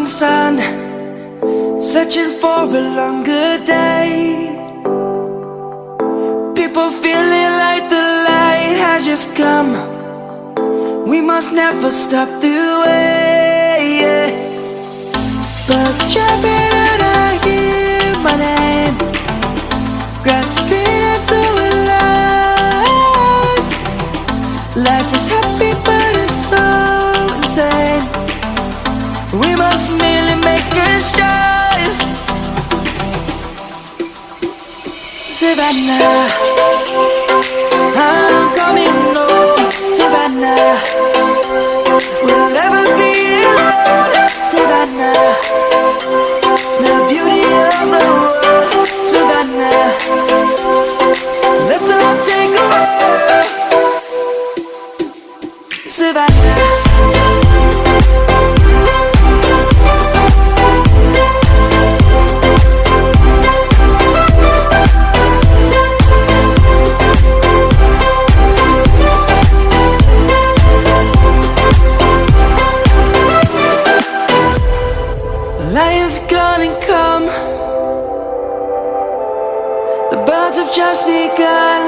sun, searching for a longer day. People feeling like the light has just come. We must never stop the way, yeah. Birds chirping and I hear my name, grasping into a life. Life is happy but it's so insane. We must merely make a start. Savannah, I'm coming home. Savannah, we'll never be alone. Savannah, the beauty of the world. Savannah, let's all take a walk. Savannah. Light is gonna come. The birds have just begun.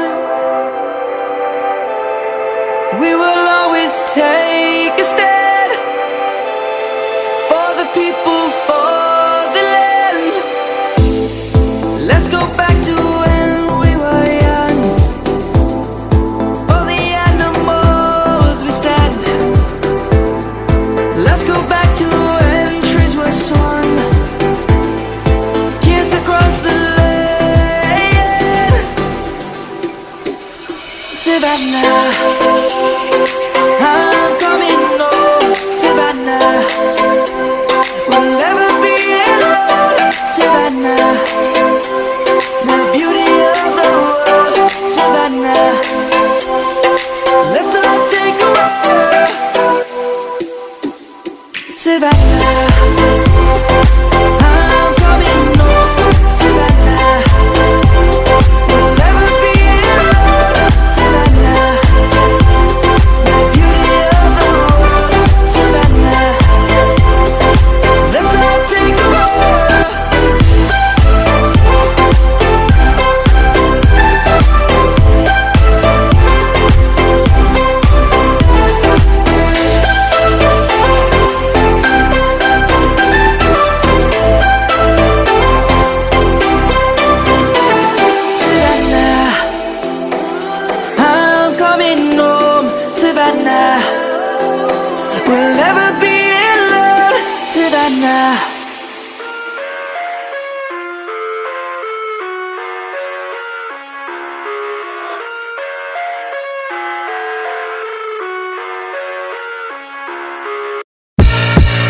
We will always take a stand for the people, for the land. Let's go back to when we were young. For the animals we stand. Let's go back to when trees were swung. Kids across the land. Savannah, I'm coming home. Savannah, we'll never be alone. Savannah, the beauty of the world. Savannah, let's all take a walk. Savannah, I'm coming home. Savannah, we'll never be alone. Savannah, the beauty of the world. Savannah, let's all take a walk. Savannah, we'll never be alone. Savannah.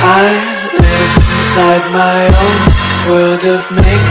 I live inside my own world of make